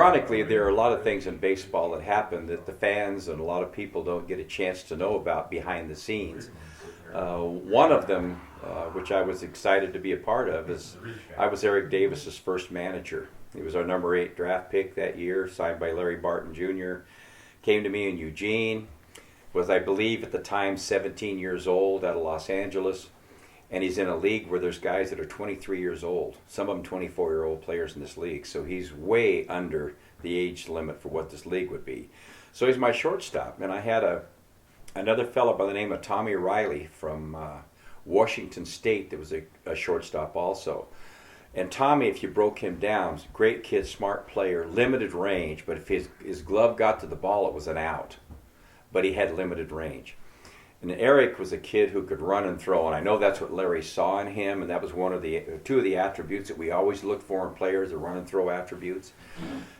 ironically, there are a lot of things in baseball that happen that the fans and a lot of people don't get a chance to know about behind the scenes. One of them, which I was excited to be a part of, is I was Eric Davis's first manager. He was our number 8 draft pick that year, signed by Larry Barton Jr. Came to me in Eugene, was I believe at the time 17 years old out of Los Angeles, and he's in a league where there's guys that are 23 years old, some of them 24-year-old players in this league, so he's way under the age limit for what this league would be. So he's my shortstop, and I had another fellow by the name of Tommy Riley from Washington State that was a shortstop also. And Tommy, if you broke him down, great kid, smart player, limited range, but if his glove got to the ball, it was an out. But he had limited range. And Eric was a kid who could run and throw, and I know that's what Larry saw in him, and that was one of the two of the attributes that we always look for in players, the run and throw attributes.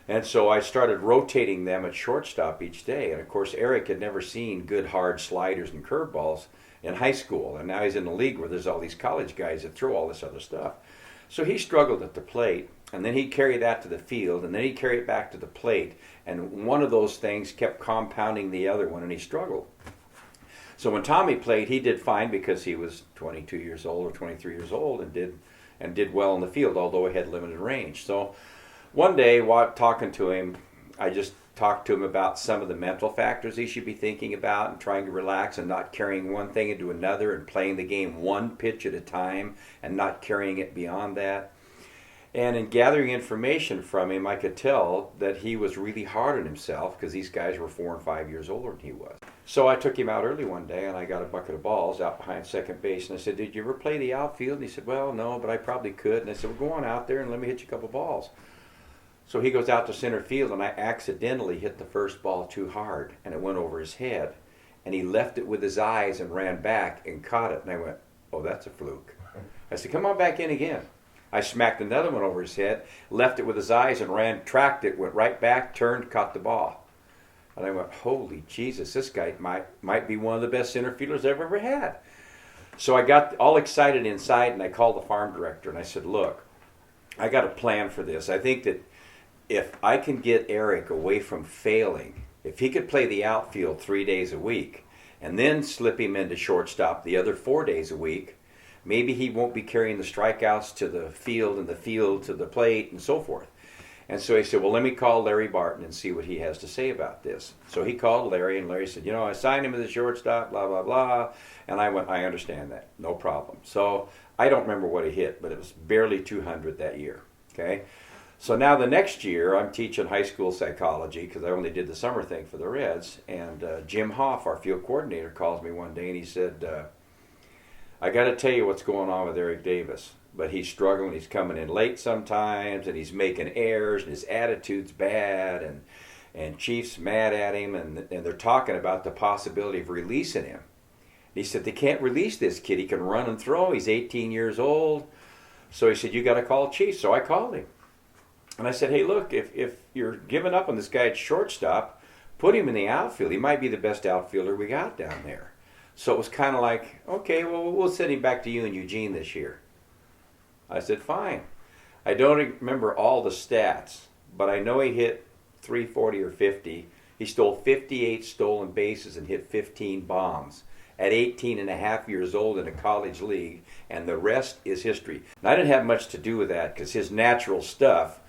And so I started rotating them at shortstop each day. And of course, Eric had never seen good hard sliders and curveballs in high school, and now he's in the league where there's all these college guys that throw all this other stuff. So he struggled at the plate, and then he'd carry that to the field, and then he'd carry it back to the plate, and one of those things kept compounding the other one, and he struggled. So when Tommy played, he did fine because he was 22 years old or 23 years old and did well in the field, although he had limited range. So one day, while talking to him, I just talked to him about some of the mental factors he should be thinking about and trying to relax and not carrying one thing into another and playing the game one pitch at a time and not carrying it beyond that. And in gathering information from him, I could tell that he was really hard on himself because these guys were 4 and 5 years older than he was. So I took him out early one day and I got a bucket of balls out behind second base and I said, "Did you ever play the outfield?" And he said, "Well, no, but I probably could." And I said, "Well, go on out there and let me hit you a couple balls." So he goes out to center field and I accidentally hit the first ball too hard and it went over his head. And he left it with his eyes and ran back and caught it. And I went, "Oh, that's a fluke." I said, "Come on back in again." I smacked another one over his head, left it with his eyes and ran, tracked it, went right back, turned, caught the ball. And I went, "Holy Jesus, this guy might be one of the best center fielders I've ever had." So I got all excited inside and I called the farm director and I said, "Look, I got a plan for this. I think that if I can get Eric away from failing, if he could play the outfield 3 days a week and then slip him into shortstop the other 4 days a week, maybe he won't be carrying the strikeouts to the field and the field to the plate and so forth." And so he said, "Well, let me call Larry Barton and see what he has to say about this." So he called Larry and Larry said, "I signed him as a shortstop, blah, blah, blah." And I went, "I understand that, no problem." So I don't remember what he hit, but it was barely 200 that year, okay? So now the next year I'm teaching high school psychology because I only did the summer thing for the Reds. And Jim Hoff, our field coordinator, calls me one day and he said, "I got to tell you what's going on with Eric Davis, but he's struggling. He's coming in late sometimes, and he's making errors, and his attitude's bad, and Chief's mad at him, and they're talking about the possibility of releasing him." And he said, "They can't release this kid. He can run and throw. He's 18 years old." So he said, "You got to call Chief." So I called him, and I said, "Hey, look, if you're giving up on this guy at shortstop, put him in the outfield. He might be the best outfielder we got down there." So it was kind of like, "Okay, well, we'll send him back to you in Eugene this year." I said, "Fine." I don't remember all the stats, but I know he hit 340 or 50. He stole 58 stolen bases and hit 15 bombs at 18 and a half years old in a college league, and the rest is history. And I didn't have much to do with that because his natural stuff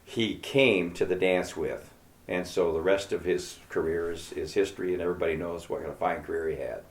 he came to the dance with. And so the rest of his career is history, and everybody knows what kind of fine career he had.